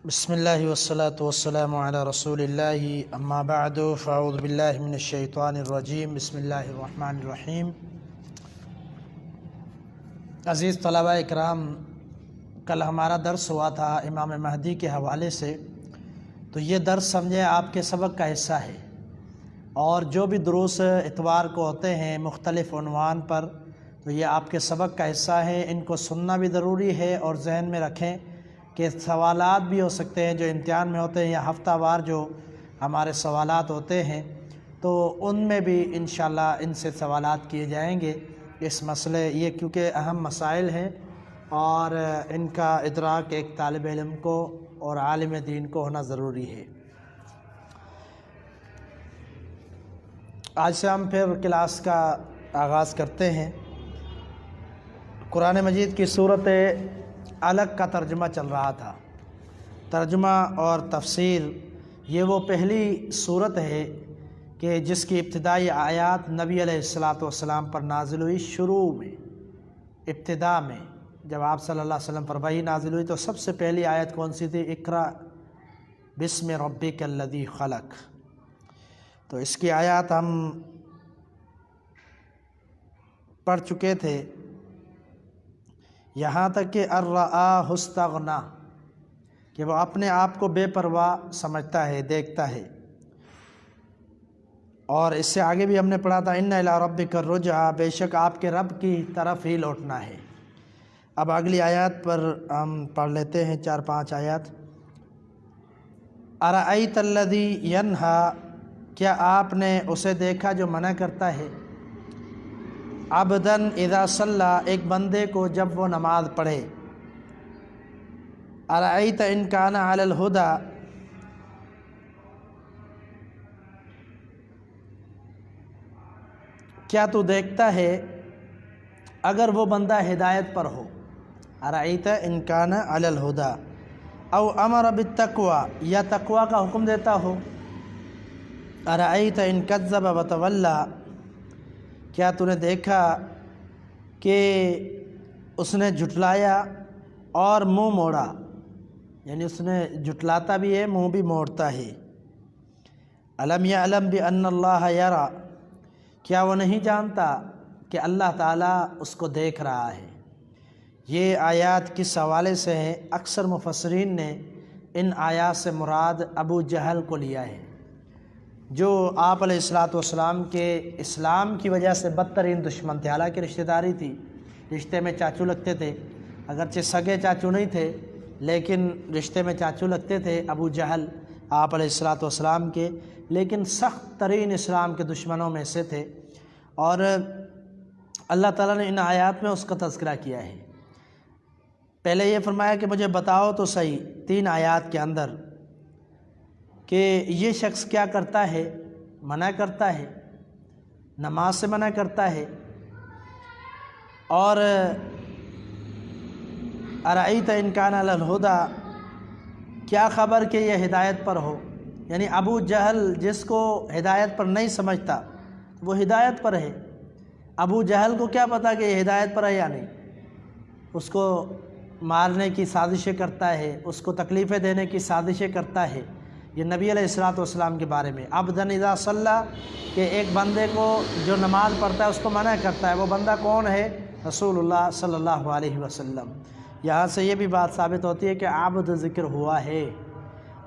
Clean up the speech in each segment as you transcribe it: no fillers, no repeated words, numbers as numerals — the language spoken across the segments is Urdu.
بسم اللہ والصلاة والسلام علی رسول اللہ اما بعد فاعوذ باللہ من الشیطان الرجیم بسم اللہ الرحمن الرحیم۔ عزیز طلبہ اکرام، کل ہمارا درس ہوا تھا امام مہدی کے حوالے سے، تو یہ درس سمجھیں آپ کے سبق کا حصہ ہے، اور جو بھی دروس اتوار کو ہوتے ہیں مختلف عنوان پر، تو یہ آپ کے سبق کا حصہ ہے۔ ان کو سننا بھی ضروری ہے اور ذہن میں رکھیں کہ سوالات بھی ہو سکتے ہیں جو امتحان میں ہوتے ہیں، یا ہفتہ وار جو ہمارے سوالات ہوتے ہیں تو ان میں بھی انشاءاللہ ان سے سوالات کیے جائیں گے۔ اس مسئلے یہ کیونکہ اہم مسائل ہیں اور ان کا ادراک ایک طالب علم کو اور عالم دین کو ہونا ضروری ہے۔ آج سے ہم پھر کلاس کا آغاز کرتے ہیں۔ قرآن مجید کی صورت علق کا ترجمہ چل رہا تھا۔ ترجمہ اور تفسیر یہ وہ پہلی صورت ہے کہ جس کی ابتدائی آیات نبی علیہ السلام پر نازل ہوئی۔ شروع میں، ابتدا میں جب آپ صلی اللہ علیہ وسلم پر وحی نازل ہوئی تو سب سے پہلی آیت کون سی تھی؟ اقرأ بسم ربک الذی خلق۔ تو اس کی آیات ہم پڑھ چکے تھے یہاں تک کہ ارآہ استغنیٰ، کہ وہ اپنے آپ کو بے پرواہ سمجھتا ہے، دیکھتا ہے۔ اور اس سے آگے بھی ہم نے پڑھا تھا ان الی ربک الرجعی، بے شک آپ کے رب کی طرف ہی لوٹنا ہے۔ اب اگلی آیات پر ہم پڑھ لیتے ہیں، 4-5 آیات۔ ارأیت الذی ینہی، کیا آپ نے اسے دیکھا جو منع کرتا ہے؟ عبداً اذا صلی، ایک بندے کو جب وہ نماز پڑھے۔ ارأیت ان کان علی الہدی، کیا تو دیکھتا ہے اگر وہ بندہ ہدایت پر ہو؟ ارأیت ان کان علی الہدی او امر بالتقوی، یا تقوی کا حکم دیتا ہو۔ ارأیت ان کذب وتولی، کیا تو نے دیکھا کہ اس نے جھٹلایا اور منہ موڑا، یعنی اس نے جھٹلاتا بھی ہے، منہ بھی موڑتا ہے۔ الم یعلم بان اللہ یری، کیا وہ نہیں جانتا کہ اللہ تعالیٰ اس کو دیکھ رہا ہے؟ یہ آیات کس حوالے سے ہیں؟ اکثر مفسرین نے ان آیات سے مراد ابو جہل کو لیا ہے، جو آپ علیہ السلام کے اسلام کی وجہ سے بدترین دشمن تھے۔ حالانکہ رشتہ داری تھی، رشتے میں چاچو لگتے تھے، اگرچہ سگے چاچو نہیں تھے لیکن رشتے میں چاچو لگتے تھے ابو جہل آپ علیہ السلام کے، لیکن سخت ترین اسلام کے دشمنوں میں سے تھے۔ اور اللہ تعالیٰ نے ان آیات میں اس کا تذکرہ کیا ہے۔ پہلے یہ فرمایا کہ مجھے بتاؤ تو صحیح 3 آیات کے اندر کہ یہ شخص کیا کرتا ہے، منع کرتا ہے، نماز سے منع کرتا ہے، اور ارأیت ان کان علی الہدی، کیا خبر کہ یہ ہدایت پر ہو؟ یعنی ابو جہل جس کو ہدایت پر نہیں سمجھتا وہ ہدایت پر ہے، ابو جہل کو کیا پتا کہ یہ ہدایت پر ہے یا نہیں، اس کو مارنے کی سازشیں کرتا ہے، اس کو تکلیفیں دینے کی سازشیں کرتا ہے۔ یہ نبی علیہ السلام کے بارے میں عبداً اذا صلی، کہ ایک بندے کو جو نماز پڑھتا ہے اس کو منع کرتا ہے۔ وہ بندہ کون ہے؟ رسول اللہ صلی اللہ علیہ وسلم۔ یہاں سے یہ بھی بات ثابت ہوتی ہے کہ عبد ذکر ہوا ہے،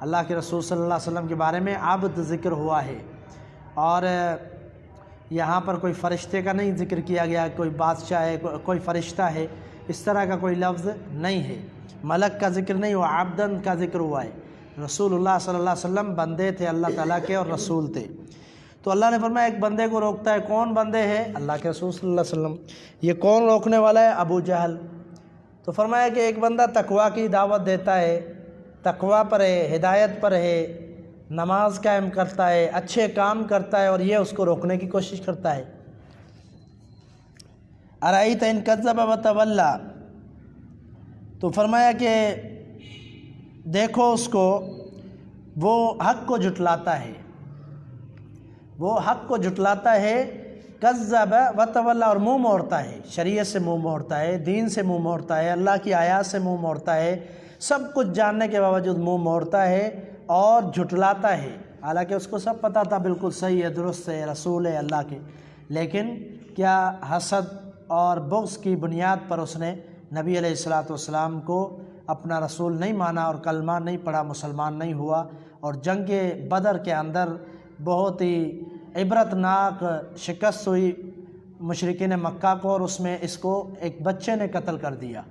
اللہ کے رسول صلی اللہ علیہ وسلم کے بارے میں عبد ذکر ہوا ہے، اور یہاں پر کوئی فرشتے کا نہیں ذکر کیا گیا، کوئی بادشاہ ہے، کوئی فرشتہ ہے، اس طرح کا کوئی لفظ نہیں ہے، ملک کا ذکر نہیں ہوا، عبداً کا ذکر ہوا ہے۔ رسول اللہ صلی اللہ علیہ وسلم بندے تھے اللہ تعالیٰ کے اور رسول تھے۔ تو اللہ نے فرمایا ایک بندے کو روکتا ہے، کون بندے ہیں؟ اللہ کے رسول صلی اللہ علیہ وسلم۔ یہ کون روکنے والا ہے؟ ابو جہل۔ تو فرمایا کہ ایک بندہ تقوی کی دعوت دیتا ہے، تقوی پر ہے، ہدایت پر ہے، نماز قائم کرتا ہے، اچھے کام کرتا ہے، اور یہ اس کو روکنے کی کوشش کرتا ہے۔ ارأیت ان کذب وتولی، تو فرمایا کہ دیکھو اس کو، وہ حق کو جھٹلاتا ہے، وہ حق کو جھٹلاتا ہے کذب وتولی، اور منہ موڑتا ہے، شریعت سے منہ موڑتا ہے، دین سے منہ موڑتا ہے، اللہ کی آیات سے منہ موڑتا ہے، سب کچھ جاننے کے باوجود منہ موڑتا ہے اور جھٹلاتا ہے، حالانکہ اس کو سب پتہ تھا بالکل صحیح ہے، درست ہے، رسول ہے اللہ کے، لیکن کیا حسد اور بغض کی بنیاد پر اس نے نبی علیہ الصلوۃ والسلام کو اپنا رسول نہیں مانا اور کلمہ نہیں پڑھا، مسلمان نہیں ہوا، اور جنگ بدر کے اندر بہت ہی عبرتناک شکست ہوئی مشرکین مکہ کو، اور اس میں اس کو ایک بچے نے قتل کر دیا۔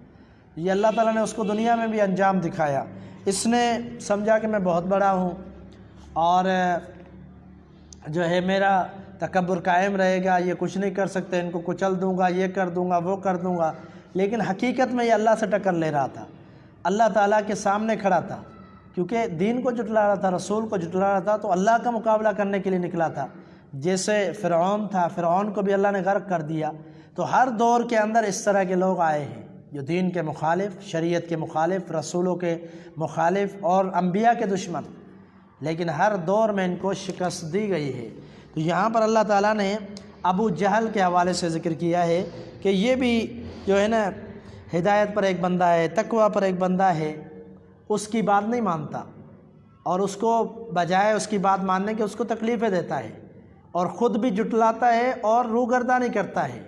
یہ اللہ تعالیٰ نے اس کو دنیا میں بھی انجام دکھایا۔ اس نے سمجھا کہ میں بہت بڑا ہوں اور جو ہے میرا تکبر قائم رہے گا، یہ کچھ نہیں کر سکتے، ان کو کچل دوں گا، یہ کر دوں گا، وہ کر دوں گا، لیکن حقیقت میں یہ اللہ سے ٹکر لے رہا تھا، اللہ تعالیٰ کے سامنے کھڑا تھا، کیونکہ دین کو جھٹلا رہا تھا، رسول کو جھٹلا رہا تھا، تو اللہ کا مقابلہ کرنے کے لیے نکلا تھا۔ جیسے فرعون تھا، فرعون کو بھی اللہ نے غرق کر دیا۔ تو ہر دور کے اندر اس طرح کے لوگ آئے ہیں جو دین کے مخالف، شریعت کے مخالف، رسولوں کے مخالف اور انبیاء کے دشمن، لیکن ہر دور میں ان کو شکست دی گئی ہے۔ تو یہاں پر اللہ تعالیٰ نے ابو جہل کے حوالے سے ذکر کیا ہے کہ یہ بھی جو ہے نا ہدایت پر ایک بندہ ہے، تقویٰ پر ایک بندہ ہے، اس کی بات نہیں مانتا، اور اس کو بجائے اس کی بات ماننے کے اس کو تکلیفیں دیتا ہے، اور خود بھی جھٹلاتا ہے اور روگردانی کرتا ہے۔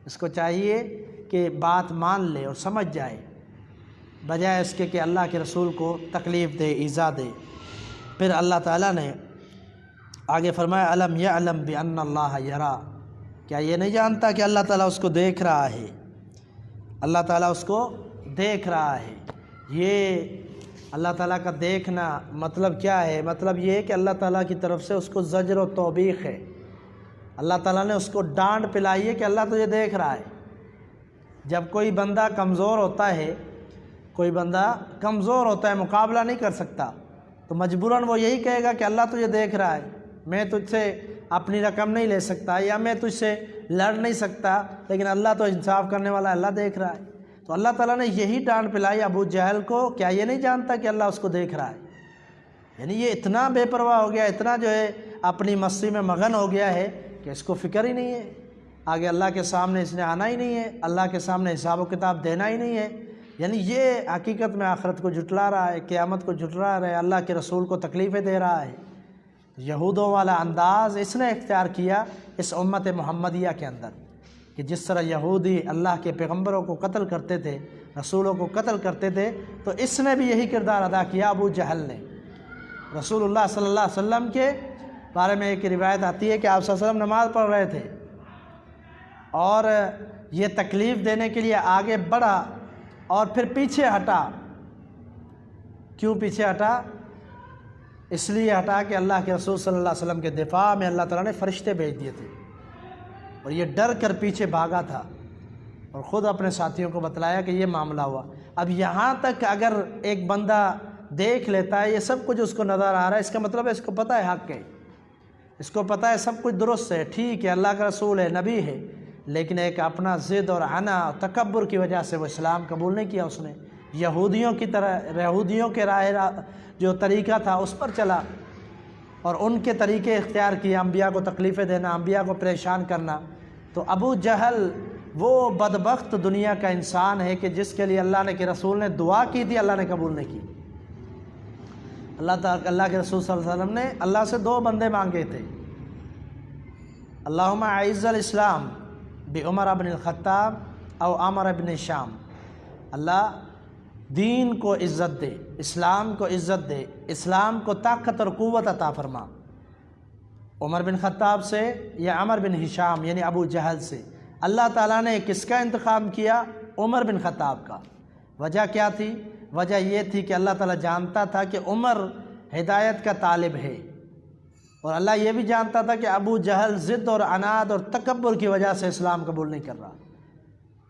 اس کو چاہیے کہ بات مان لے اور سمجھ جائے، بجائے اس کے کہ اللہ کے رسول کو تکلیف دے، ایذا دے۔ پھر اللہ تعالیٰ نے آگے فرمایا الم یعلم بان اللہ یرا، کیا یہ نہیں جانتا کہ اللہ تعالیٰ اس کو دیکھ رہا ہے، اللہ تعالیٰ اس کو دیکھ رہا ہے۔ یہ اللہ تعالیٰ کا دیکھنا مطلب کیا ہے؟ مطلب یہ ہے کہ اللہ تعالیٰ کی طرف سے اس کو زجر و توبیخ ہے، اللہ تعالیٰ نے اس کو ڈانٹ پلائی ہے کہ اللہ تجھے دیکھ رہا ہے۔ جب کوئی بندہ کمزور ہوتا ہے، کوئی بندہ کمزور ہوتا ہے، مقابلہ نہیں کر سکتا، تو مجبوراً وہ یہی کہے گا کہ اللہ تجھے دیکھ رہا ہے، میں تجھ سے اپنی رقم نہیں لے سکتا، یا میں تجھ سے لڑ نہیں سکتا، لیکن اللہ تو انصاف کرنے والا ہے، اللہ دیکھ رہا ہے۔ تو اللہ تعالیٰ نے یہی ڈانٹ پلائی ابو جہل کو، کیا یہ نہیں جانتا کہ اللہ اس کو دیکھ رہا ہے؟ یعنی یہ اتنا بے پرواہ ہو گیا، اتنا جو ہے اپنی مستی میں مگن ہو گیا ہے کہ اس کو فکر ہی نہیں ہے، آگے اللہ کے سامنے اس نے آنا ہی نہیں ہے، اللہ کے سامنے حساب و کتاب دینا ہی نہیں ہے۔ یعنی یہ حقیقت میں آخرت کو جھٹلا رہا ہے، قیامت کو جھٹلا رہا ہے، اللہ کے رسول کو تکلیفیں دے رہا ہے۔ یہودوں والا انداز اس نے اختیار کیا اس امت محمدیہ کے اندر، کہ جس طرح یہودی اللہ کے پیغمبروں کو قتل کرتے تھے، رسولوں کو قتل کرتے تھے، تو اس نے بھی یہی کردار ادا کیا ابو جہل نے۔ رسول اللہ صلی اللہ علیہ وسلم کے بارے میں ایک روایت آتی ہے کہ آپ صلی اللہ علیہ وسلم نماز پڑھ رہے تھے اور یہ تکلیف دینے کے لیے آگے بڑھا اور پھر پیچھے ہٹا۔ کیوں پیچھے ہٹا؟ اس لیے ہٹا کہ اللہ کے رسول صلی اللہ علیہ وسلم کے دفاع میں اللہ تعالیٰ نے فرشتے بھیج دیے تھے، اور یہ ڈر کر پیچھے بھاگا تھا، اور خود اپنے ساتھیوں کو بتلایا کہ یہ معاملہ ہوا۔ اب یہاں تک اگر ایک بندہ دیکھ لیتا ہے، یہ سب کچھ اس کو نظر آ رہا ہے، اس کا مطلب ہے اس کو پتہ ہے حق ہے، اس کو پتہ ہے سب کچھ درست ہے، ٹھیک ہے، اللہ کا رسول ہے، نبی ہے، لیکن ایک اپنا ضد اور عنا اور تکبر کی وجہ سے وہ اسلام قبول نہیں کیا، اس نے یہودیوں کی طرح، یہودیوں کے جو طریقہ تھا اس پر چلا، اور ان کے طریقے اختیار کیے، انبیاء کو تکلیفیں دینا، انبیاء کو پریشان کرنا۔ تو ابو جہل وہ بدبخت دنیا کا انسان ہے کہ جس کے لیے اللہ کے رسول نے دعا کی تھی، اللہ نے قبول نہیں کی۔ اللہ کے رسول صلی اللہ علیہ وسلم نے اللہ سے دو بندے مانگے تھے، اللہم اعز الاسلام بعمر بن الخطاب او عمر بن شام، اللہ دین کو عزت دے، اسلام کو عزت دے، اسلام کو طاقت اور قوت عطا فرما، عمر بن خطاب سے یا عمر بن ہشام یعنی ابو جہل سے۔ اللہ تعالیٰ نے کس کا انتخاب کیا؟ عمر بن خطاب کا۔ وجہ کیا تھی؟ وجہ یہ تھی کہ اللہ تعالیٰ جانتا تھا کہ عمر ہدایت کا طالب ہے، اور اللہ یہ بھی جانتا تھا کہ ابو جہل ضد اور عناد اور تکبر کی وجہ سے اسلام قبول نہیں کر رہا۔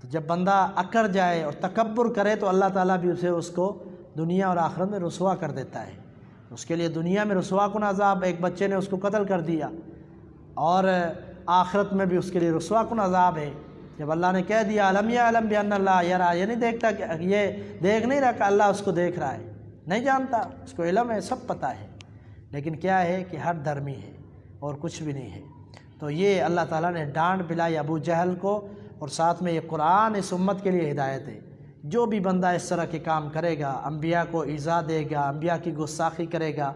تو جب بندہ اکڑ جائے اور تکبر کرے تو اللہ تعالیٰ بھی اس کو دنیا اور آخرت میں رسوا کر دیتا ہے۔ اس کے لیے دنیا میں رسوا کن عذاب، ایک بچے نے اس کو قتل کر دیا، اور آخرت میں بھی اس کے لیے رسوا کن عذاب ہے۔ جب اللہ نے کہہ دیا الم یعلم بان اللہ یرا، یہ نہیں دیکھتا کہ یہ دیکھ نہیں رہا کہ اللہ اس کو دیکھ رہا ہے، نہیں جانتا، اس کو علم ہے، سب پتہ ہے، لیکن کیا ہے کہ ہر دھرمی ہے اور کچھ بھی نہیں ہے۔ تو یہ اللہ تعالیٰ نے ڈانٹ پلائی ابو جہل کو، اور ساتھ میں یہ قرآن اس امت کے لیے ہدایت ہے۔ جو بھی بندہ اس طرح کے کام کرے گا، انبیاء کو ایذا دے گا، انبیاء کی گستاخی کرے گا،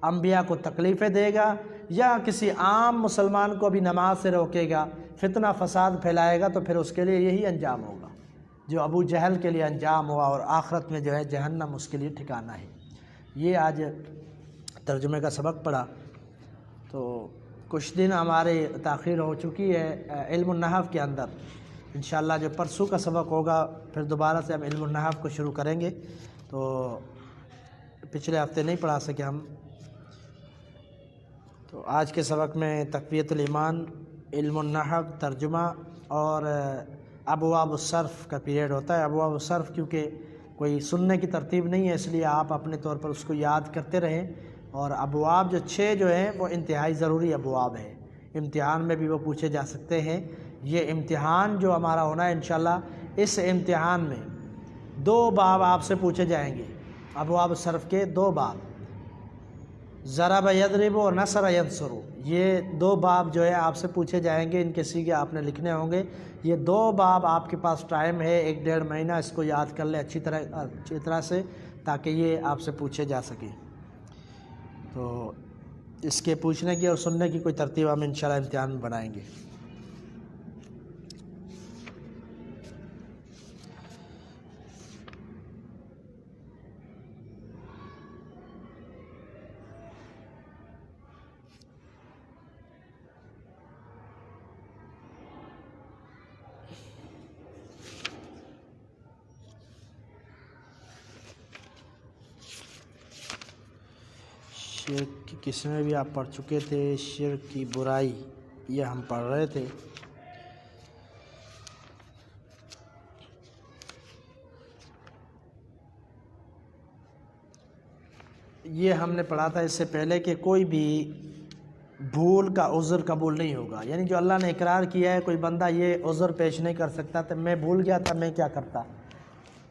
انبیاء کو تکلیفیں دے گا، یا کسی عام مسلمان کو بھی نماز سے روکے گا، فتنہ فساد پھیلائے گا، تو پھر اس کے لیے یہی انجام ہوگا جو ابو جہل کے لیے انجام ہوا، اور آخرت میں جو ہے جہنم اس کے لیے ٹھکانہ ہے۔ یہ آج ترجمے کا سبق پڑھا، تو کچھ دن ہمارے تاخیر ہو چکی ہے علم النحو کے اندر۔ انشاءاللہ جو پرسوں کا سبق ہوگا پھر دوبارہ سے ہم علم النحو کو شروع کریں گے، تو پچھلے ہفتے نہیں پڑھا سکے ہم۔ تو آج کے سبق میں تقویت الایمان، علم النحو، ترجمہ اور ابواب الصرف کا پیریڈ ہوتا ہے۔ ابواب الصرف کیونکہ کوئی سننے کی ترتیب نہیں ہے، اس لیے آپ اپنے طور پر اس کو یاد کرتے رہیں، اور ابواب جو 6 جو ہیں وہ انتہائی ضروری ابواب ہیں، امتحان میں بھی وہ پوچھے جا سکتے ہیں۔ یہ امتحان جو ہمارا ہونا ہے انشاءاللہ، اس امتحان میں 2 باب آپ سے پوچھے جائیں گے، ابواب الصرف کے 2 باب، ضرب یضرب اور نصر ینصر، یہ 2 باب جو ہے آپ سے پوچھے جائیں گے، ان کے سیغے آپ نے لکھنے ہوں گے۔ یہ 2 باب آپ کے پاس ٹائم ہے 1-1.5 مہینہ، اس کو یاد کر لیں اچھی طرح سے، تاکہ یہ آپ سے پوچھے جا سکے۔ تو اس کے پوچھنے کی اور سننے کی کوئی ترتیب ہم انشاءاللہ امتحان میں بنائیں گے۔ شرک کی قسمیں بھی آپ پڑھ چکے تھے، شرک کی برائی یہ ہم پڑھ رہے تھے۔ یہ ہم نے پڑھا تھا اس سے پہلے کہ کوئی بھی بھول کا عذر قبول نہیں ہوگا، یعنی جو اللہ نے اقرار کیا ہے، کوئی بندہ یہ عذر پیش نہیں کر سکتا تو میں بھول گیا تھا میں کیا کرتا،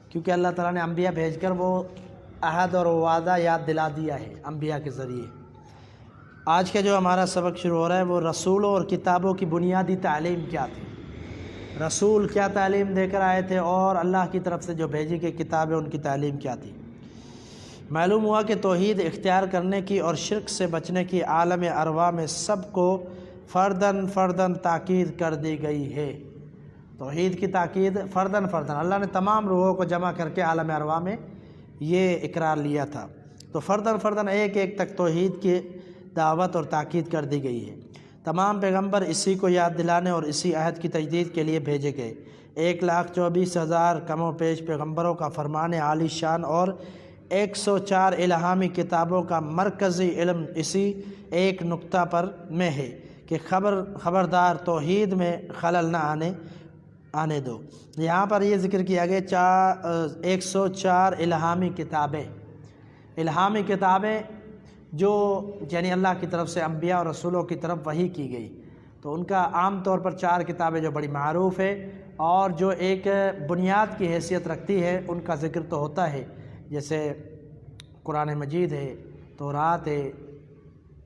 کیونکہ اللہ تعالیٰ نے انبیاء بھیج کر وہ عہد اور وعدہ یاد دلا دیا ہے انبیاء کے ذریعے۔ آج کا جو ہمارا سبق شروع ہو رہا ہے وہ رسولوں اور کتابوں کی بنیادی تعلیم کیا تھی، رسول کیا تعلیم دے کر آئے تھے، اور اللہ کی طرف سے جو بھیجی گئی کتابیں ان کی تعلیم کیا تھی۔ معلوم ہوا کہ توحید اختیار کرنے کی اور شرک سے بچنے کی عالم ارواح میں سب کو فرداً تاکید کر دی گئی ہے۔ توحید کی تاکید فرداً اللہ نے تمام روحوں کو جمع کر کے عالم ارواح میں یہ اقرار لیا تھا، تو فرداً ایک تک توحید کی دعوت اور تاکید کر دی گئی ہے۔ تمام پیغمبر اسی کو یاد دلانے اور اسی عہد کی تجدید کے لیے بھیجے گئے۔ 1,24,000 کم و بیش پیغمبروں کا فرمان عالی شان اور 104 الہامی کتابوں کا مرکزی علم اسی ایک نقطہ پر میں ہے کہ خبردار توحید میں خلل نہ آنے دو۔ یہاں پر یہ ذکر کیا گیا 104 الہامی کتابیں جو یعنی اللہ کی طرف سے انبیاء اور رسولوں کی طرف وحی کی گئی، تو ان کا عام طور پر 4 کتابیں جو بڑی معروف ہے اور جو ایک بنیاد کی حیثیت رکھتی ہے ان کا ذکر تو ہوتا ہے، جیسے قرآن مجید ہے، تورات ہے،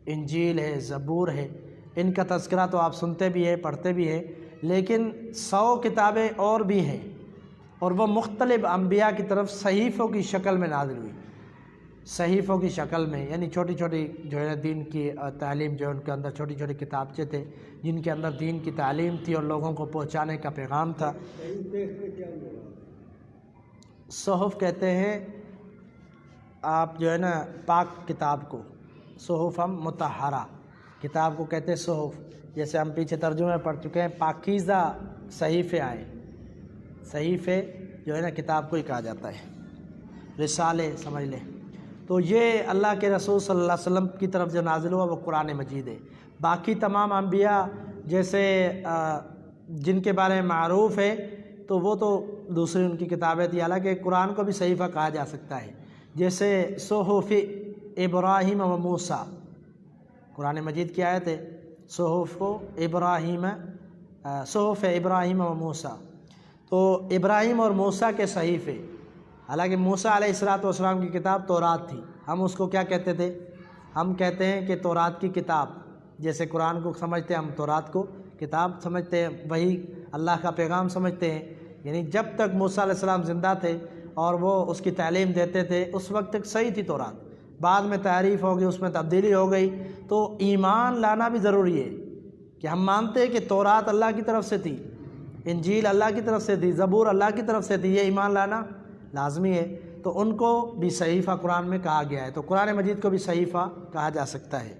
انجیل ہے، زبور ہے، ان کا تذکرہ تو آپ سنتے بھی ہیں پڑھتے بھی ہیں، لیکن 100 کتابیں اور بھی ہیں، اور وہ مختلف انبیاء کی طرف صحیفوں کی شکل میں نازل ہوئی، صحیفوں کی شکل میں، یعنی چھوٹی چھوٹی جو ہے دین کی تعلیم، جو ان کے اندر چھوٹی چھوٹی کتابچے تھے جن کے اندر دین کی تعلیم تھی اور لوگوں کو پہنچانے کا پیغام تھا۔ صحف کہتے ہیں آپ جو ہے نا پاک کتاب کو، صحف ہم مطہرہ کتاب کو کہتے ہیں صحف، جیسے ہم پیچھے ترجمے میں پڑھ چکے ہیں پاکیزہ صحیفے آئے، صحیفے جو ہے نا کتاب کو ہی کہا جاتا ہے، رسالے سمجھ لیں۔ تو یہ اللہ کے رسول صلی اللہ علیہ وسلم کی طرف جو نازل ہوا وہ قرآن مجید ہے۔ باقی تمام انبیاء جیسے جن کے بارے میں معروف ہے تو وہ تو دوسری ان کی کتابیں تھی، حالانکہ قرآن کو بھی صحیفہ کہا جا سکتا ہے، جیسے صحف ابراہیم و موسیٰ، قرآن مجید کی آیت ہے صحف ابراہیم و موسیٰ، تو ابراہیم اور موسیٰ کے صحیفے، حالانکہ موسیٰ علیہ السلام کی کتاب تورات تھی، ہم اس کو کیا کہتے تھے؟ ہم کہتے ہیں کہ تورات کی کتاب، جیسے قرآن کو سمجھتے ہیں ہم تورات کو کتاب سمجھتے ہیں، وہی اللہ کا پیغام سمجھتے ہیں۔ یعنی جب تک موسیٰ علیہ السلام زندہ تھے اور وہ اس کی تعلیم دیتے تھے اس وقت تک صحیح تھی تورات، بعد میں تعریف ہو گئی، اس میں تبدیلی ہو گئی، تو ایمان لانا بھی ضروری ہے کہ ہم مانتے ہیں کہ تورات اللہ کی طرف سے تھی، انجیل اللہ کی طرف سے تھی، زبور اللہ کی طرف سے تھی، یہ ایمان لانا لازمی ہے۔ تو ان کو بھی صحیفہ قرآن میں کہا گیا ہے، تو قرآن مجید کو بھی صحیفہ کہا جا سکتا ہے،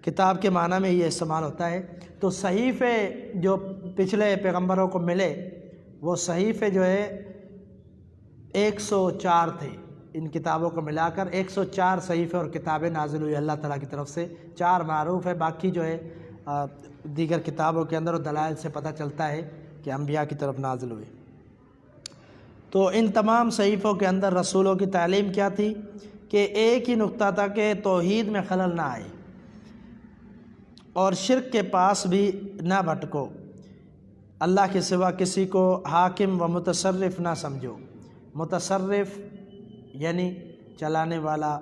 کتاب کے معنی میں یہ استعمال ہوتا ہے۔ تو صحیفے جو پچھلے پیغمبروں کو ملے وہ صحیفے جو ہے 104 تھے، ان کتابوں کو ملا کر 104 صحیفے اور کتابیں نازل ہوئی اللہ تعالیٰ کی طرف سے، 4 معروف ہے، باقی جو ہے دیگر کتابوں کے اندر اور دلائل سے پتہ چلتا ہے کہ انبیاء کی طرف نازل ہوئے۔ تو ان تمام صحیفوں کے اندر رسولوں کی تعلیم کیا تھی کہ ایک ہی نقطہ تھا کہ توحید میں خلل نہ آئے اور شرک کے پاس بھی نہ بھٹکو، اللہ کے سوا کسی کو حاکم و متصرف نہ سمجھو۔ متصرف یعنی چلانے والا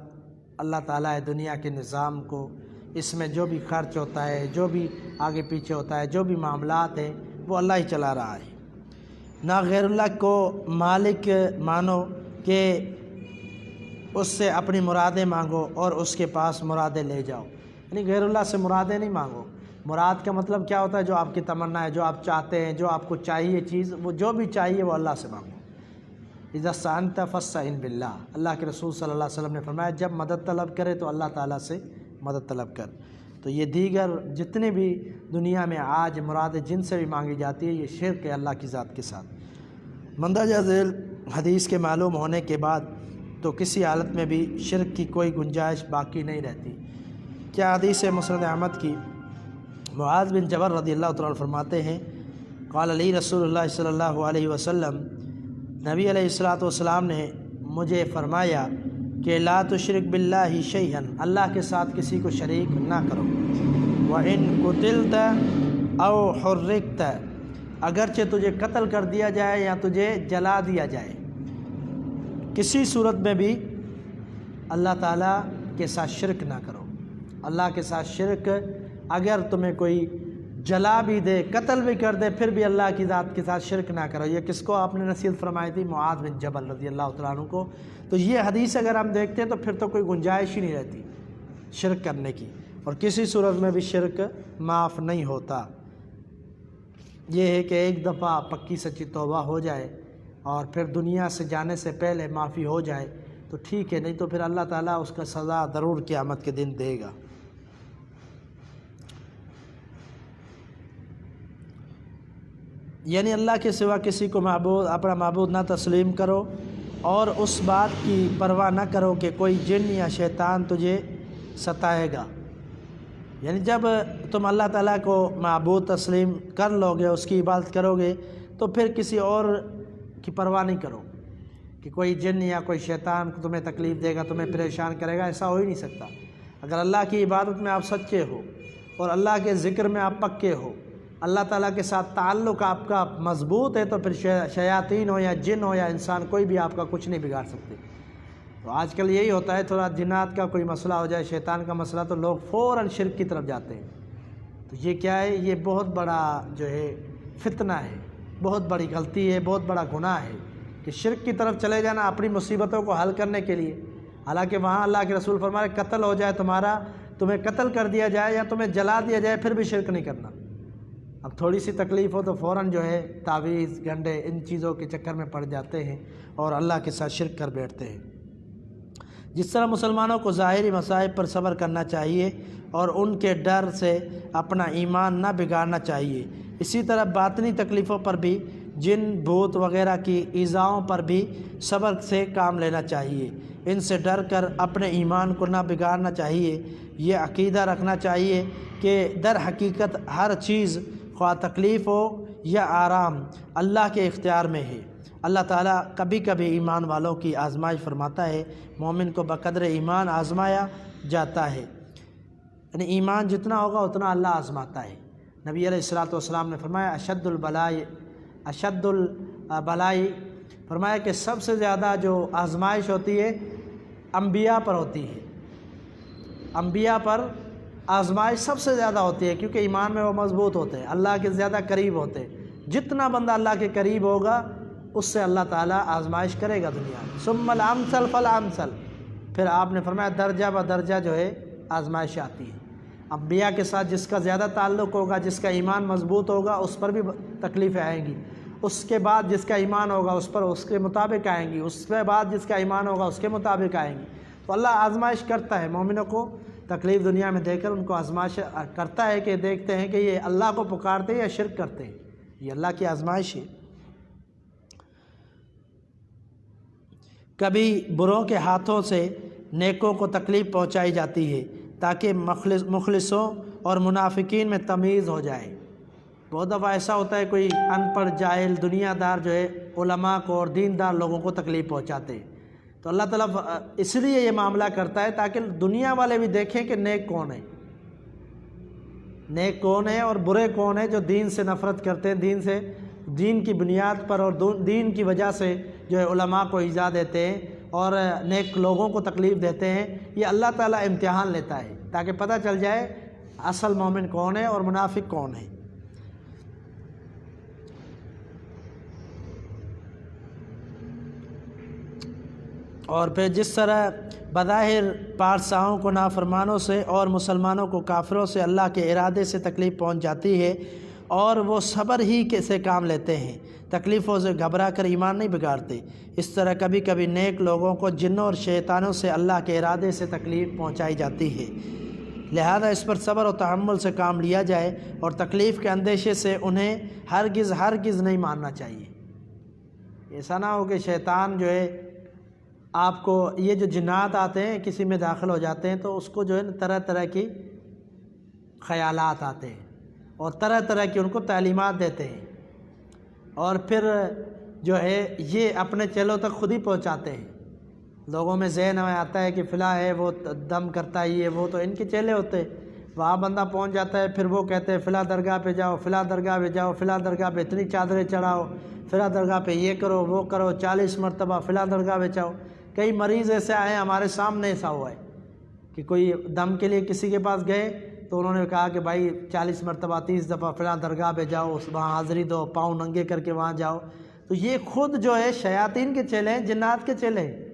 اللہ تعالیٰ ہے دنیا کے نظام کو، اس میں جو بھی خرچ ہوتا ہے، جو بھی آگے پیچھے ہوتا ہے، جو بھی معاملات ہیں وہ اللہ ہی چلا رہا ہے۔ نہ غیر اللہ کو مالک مانو کہ اس سے اپنی مرادیں مانگو اور اس کے پاس مرادیں لے جاؤ، یعنی غیر اللہ سے مرادیں نہیں مانگو۔ مراد کا مطلب کیا ہوتا ہے؟ جو آپ کی تمنا ہے، جو آپ چاہتے ہیں، جو آپ کو چاہیے چیز، وہ جو بھی چاہیے وہ اللہ سے مانگو۔ اذا استعنت فاستعن باللہ، اللہ کے رسول صلی اللہ علیہ وسلم نے فرمایا جب مدد طلب کرے تو اللہ تعالیٰ سے مدد طلب کر۔ تو یہ دیگر جتنے بھی دنیا میں آج مرادیں جن سے بھی مانگی جاتی ہے یہ شرک ہے اللہ کی ذات کے ساتھ۔ مندرجہ ذیل حدیث کے معلوم ہونے کے بعد تو کسی حالت میں بھی شرک کی کوئی گنجائش باقی نہیں رہتی۔ کیا حدیث مسند احمد کی معاذ بن جبل رضی اللہ تعالیٰ فرماتے ہیں قال علی رسول اللہ صلی اللہ علیہ وسلم، نبی علیہ الصلوۃ والسلام نے مجھے فرمایا کہ لا تشرک باللہ شیئا، اللہ کے ساتھ کسی کو شریک نہ کرو۔ وَإِن قُتِلْتَ أَوْ حُرِّقْتَ، اگرچہ تجھے قتل کر دیا جائے یا تجھے جلا دیا جائے، کسی صورت میں بھی اللہ تعالیٰ کے ساتھ شرک نہ کرو۔ اللہ کے ساتھ شرک اگر تمہیں کوئی جلا بھی دے، قتل بھی کر دے، پھر بھی اللہ کی ذات کے ساتھ شرک نہ کرو۔ یہ کس کو آپ نے نصیحت فرمائی تھی؟ معاذ بن جبل رضی اللہ تعالیٰ عنہ کو۔ تو یہ حدیث اگر ہم دیکھتے ہیں تو پھر تو کوئی گنجائش ہی نہیں رہتی شرک کرنے کی، اور کسی صورت میں بھی شرک معاف نہیں ہوتا۔ یہ ہے کہ ایک دفعہ پکی سچی توبہ ہو جائے اور پھر دنیا سے جانے سے پہلے معافی ہو جائے تو ٹھیک ہے، نہیں تو پھر اللہ تعالیٰ اس کا سزا ضرور قیامت کے دن دے گا۔ یعنی اللہ کے سوا کسی کو اپنا معبود نہ تسلیم کرو اور اس بات کی پرواہ نہ کرو کہ کوئی جن یا شیطان تجھے ستائے گا۔ یعنی جب تم اللہ تعالیٰ کو معبود تسلیم کر لو گے، اس کی عبادت کرو گے، تو پھر کسی اور کی پرواہ نہیں کرو کہ کوئی جن یا کوئی شیطان تمہیں تکلیف دے گا، تمہیں پریشان کرے گا، ایسا ہو ہی نہیں سکتا۔ اگر اللہ کی عبادت میں آپ سچے ہو اور اللہ کے ذکر میں آپ پکے ہو، اللہ تعالیٰ کے ساتھ تعلق آپ کا مضبوط ہے، تو پھر شیاطین ہو یا جن ہو یا انسان، کوئی بھی آپ کا کچھ نہیں بگاڑ سکتے۔ تو آج کل یہی ہوتا ہے، تھوڑا جنات کا کوئی مسئلہ ہو جائے، شیطان کا مسئلہ، تو لوگ فوراً شرک کی طرف جاتے ہیں۔ تو یہ کیا ہے؟ یہ بہت بڑا جو ہے فتنہ ہے، بہت بڑی غلطی ہے، بہت بڑا گناہ ہے کہ شرک کی طرف چلے جانا اپنی مصیبتوں کو حل کرنے کے لیے۔ حالانکہ وہاں اللہ کے رسول فرمائے قتل ہو جائے تمہیں قتل کر دیا جائے یا تمہیں جلا دیا جائے، پھر بھی شرک نہیں کرنا۔ اب تھوڑی سی تکلیف ہو تو فوراً جو ہے تعویذ، گنڈے، ان چیزوں کے چکر میں پڑ جاتے ہیں اور اللہ کے ساتھ شرک کر بیٹھتے ہیں۔ جس طرح مسلمانوں کو ظاہری مصائب پر صبر کرنا چاہیے اور ان کے ڈر سے اپنا ایمان نہ بگاڑنا چاہیے، اسی طرح باطنی تکلیفوں پر بھی، جن بھوت وغیرہ کی ایذاؤں پر بھی صبر سے کام لینا چاہیے۔ ان سے ڈر کر اپنے ایمان کو نہ بگاڑنا چاہیے۔ یہ عقیدہ رکھنا چاہیے کہ در حقیقت ہر چیز، خواہ تکلیف ہو یا آرام، اللہ کے اختیار میں ہے۔ اللہ تعالیٰ کبھی کبھی ایمان والوں کی آزمائش فرماتا ہے، مومن کو بقدر ایمان آزمایا جاتا ہے، یعنی ایمان جتنا ہوگا اتنا اللہ آزماتا ہے۔ نبی علیہ الصلوۃ والسلام نے فرمایا اشد البلائی، فرمایا کہ سب سے زیادہ جو آزمائش ہوتی ہے انبیاء پر ہوتی ہے، انبیاء پر آزمائش سب سے زیادہ ہوتی ہے، کیونکہ ایمان میں وہ مضبوط ہوتے ہیں، اللہ کے زیادہ قریب ہوتے ہیں۔ جتنا بندہ اللہ کے قریب ہوگا اس سے اللہ تعالیٰ آزمائش کرے گا دنیا میں۔ ثم الامثل فالامثل، پھر آپ نے فرمایا درجہ بدرجہ جو ہے آزمائش آتی ہے۔ انبیاء کے ساتھ جس کا زیادہ تعلق ہوگا، جس کا ایمان مضبوط ہوگا، اس پر بھی تکلیفیں آئیں گی۔ اس کے بعد جس کا ایمان ہوگا اس پر اس کے مطابق آئیں گی، اس کے بعد جس کا ایمان ہوگا اس کے مطابق آئیں گی۔ تو اللہ آزمائش کرتا ہے مومنوں کو، تکلیف دنیا میں دے کر ان کو آزمائش کرتا ہے کہ دیکھتے ہیں کہ یہ اللہ کو پکارتے ہیں یا شرک کرتے ہیں۔ یہ اللہ کی آزمائش ہے۔ کبھی بروں کے ہاتھوں سے نیکوں کو تکلیف پہنچائی جاتی ہے تاکہ مخلصوں اور منافقین میں تمیز ہو جائے۔ بہت دفعہ ایسا ہوتا ہے کوئی ان پڑھ جاہل دنیا دار جو ہے علماء کو اور دیندار لوگوں کو تکلیف پہنچاتے ہیں، تو اللہ تعالیٰ اس لیے یہ معاملہ کرتا ہے تاکہ دنیا والے بھی دیکھیں کہ نیک کون ہے، نیک کون ہے اور برے کون ہیں جو دین سے نفرت کرتے ہیں، دین کی بنیاد پر اور دین کی وجہ سے جو ہے علماء کو ایذا دیتے ہیں اور نیک لوگوں کو تکلیف دیتے ہیں۔ یہ اللہ تعالیٰ امتحان لیتا ہے تاکہ پتہ چل جائے اصل مومن کون ہے اور منافق کون ہے۔ اور پھر جس طرح بظاہر پارساؤں کو نافرمانوں سے اور مسلمانوں کو کافروں سے اللہ کے ارادے سے تکلیف پہنچ جاتی ہے اور وہ صبر ہی سے کام لیتے ہیں، تکلیفوں سے گھبرا کر ایمان نہیں بگاڑتے، اس طرح کبھی کبھی نیک لوگوں کو جنوں اور شیطانوں سے اللہ کے ارادے سے تکلیف پہنچائی جاتی ہے، لہذا اس پر صبر و تحمل سے کام لیا جائے اور تکلیف کے اندیشے سے انہیں ہرگز نہیں ماننا چاہیے۔ ایسا نہ ہو کہ شیطان جو ہے آپ کو، یہ جو جنات آتے ہیں کسی میں داخل ہو جاتے ہیں تو اس کو جو ہے طرح طرح کی خیالات آتے ہیں اور طرح طرح کی ان کو تعلیمات دیتے ہیں، اور پھر جو ہے یہ اپنے چیلوں تک خود ہی پہنچاتے ہیں۔ لوگوں میں ذہن میں آتا ہے کہ فلاں ہے وہ دم کرتا ہے، یہ وہ، تو ان کے چیلے ہوتے ہیں، وہاں بندہ پہنچ جاتا ہے، پھر وہ کہتے ہیں فلاں درگاہ پہ جاؤ، فلاں درگاہ پہ جاؤ، فلاں درگاہ پہ اتنی چادریں چڑھاؤ، فلاں درگاہ پہ یہ کرو وہ کرو، 40 مرتبہ فلاں درگاہ پہ جاؤ۔ کئی مریض ایسے آئے ہیں ہمارے سامنے، ایسا ہوا ہے کہ کوئی دم کے لیے کسی کے پاس گئے تو انہوں نے کہا کہ بھائی 40 مرتبہ 30 دفعہ فلاں درگاہ پہ جاؤ، وہاں حاضری دو، پاؤں ننگے کر کے وہاں جاؤ۔ تو یہ خود جو ہے شیاطین کے چیلے ہیں، جنات کے چیلے ہیں۔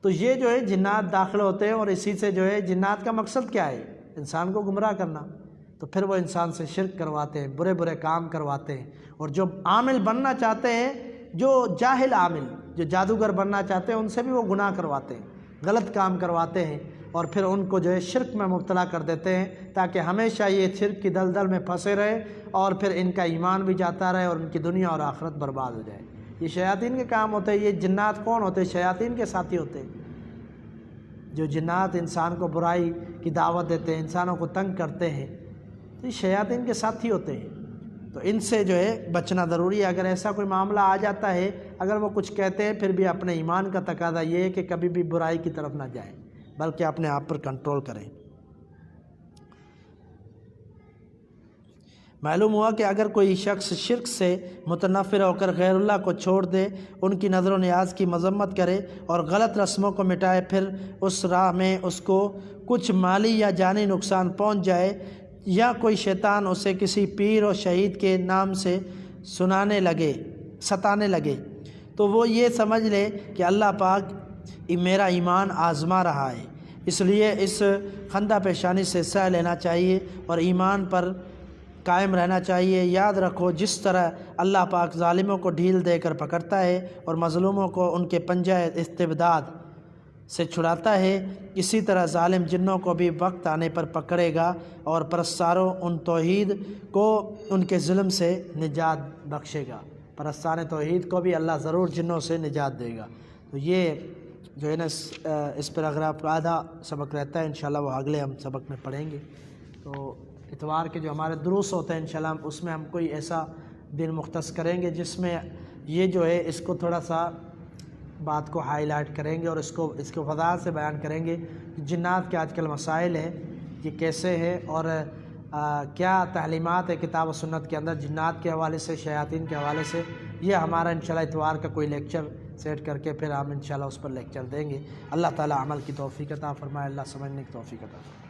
تو یہ جو ہے جنات داخل ہوتے ہیں اور اسی سے جو ہے جنات کا مقصد کیا ہے؟ انسان کو گمراہ کرنا۔ تو پھر وہ انسان سے شرک کرواتے ہیں، برے برے کام کرواتے ہیں، اور جو عامل بننا چاہتے ہیں، جو جاہل عامل جو جادوگر بننا چاہتے ہیں، ان سے بھی وہ گناہ کرواتے ہیں، غلط کام کرواتے ہیں، اور پھر ان کو جو ہے شرک میں مبتلا کر دیتے ہیں تاکہ ہمیشہ یہ شرک کی دلدل میں پھنسے رہے اور پھر ان کا ایمان بھی جاتا رہے اور ان کی دنیا اور آخرت برباد ہو جائے۔ یہ شیاطین کے کام ہوتے ہیں۔ یہ جنات کون ہوتے ہیں؟ شیاطین کے ساتھی ہوتے ہیں۔ جو جنات انسان کو برائی کی دعوت دیتے ہیں، انسانوں کو تنگ کرتے ہیں، تو یہ شیاطین کے ساتھی ہوتے ہیں۔ تو ان سے جو ہے بچنا ضروری ہے۔ اگر ایسا کوئی معاملہ آ جاتا ہے، اگر وہ کچھ کہتے ہیں، پھر بھی اپنے ایمان کا تقاضا یہ ہے کہ کبھی بھی برائی کی طرف نہ جائیں بلکہ اپنے آپ پر کنٹرول کریں۔ معلوم ہوا کہ اگر کوئی شخص شرک سے متنفر ہو کر غیر اللہ کو چھوڑ دے، ان کی نظر و نیاز کی مذمت کرے اور غلط رسموں کو مٹائے، پھر اس راہ میں اس کو کچھ مالی یا جانی نقصان پہنچ جائے، یا کوئی شیطان اسے کسی پیر اور شہید کے نام سے ستانے لگے، تو وہ یہ سمجھ لے کہ اللہ پاک میرا ایمان آزما رہا ہے، اس لیے اس خندہ پیشانی سے سہ لینا چاہیے اور ایمان پر قائم رہنا چاہیے۔ یاد رکھو، جس طرح اللہ پاک ظالموں کو ڈھیل دے کر پکڑتا ہے اور مظلوموں کو ان کے پنجہ استبداد سے چھڑاتا ہے، اسی طرح ظالم جنوں کو بھی وقت آنے پر پکڑے گا اور پرستاروں ان توحید کو ان کے ظلم سے نجات بخشے گا۔ پرستان توحید کو بھی اللہ ضرور جنوں سے نجات دے گا۔ تو یہ جو ہے نا اس پر اگر آپ آدھا سبق رہتا ہے، انشاءاللہ وہ اگلے ہم سبق میں پڑھیں گے۔ تو اتوار کے جو ہمارے دروس ہوتے ہیں انشاءاللہ اس میں ہم کوئی ایسا دن مختص کریں گے جس میں یہ جو ہے اس کو تھوڑا سا بات کو ہائی لائٹ کریں گے اور اس کو وضاحت سے بیان کریں گے۔ جنات کے آج کل مسائل ہیں، یہ کیسے ہے اور کیا تعلیمات ہے کتاب و سنت کے اندر جنات کے حوالے سے، شیاطین کے حوالے سے۔ یہ ہمارا انشاءاللہ اتوار کا کوئی لیکچر سیٹ کر کے پھر ہم انشاءاللہ اس پر لیکچر دیں گے۔ اللہ تعالی عمل کی توفیق عطا فرمائے، اللہ سمجھنے کی توفیق عطا فرمائے۔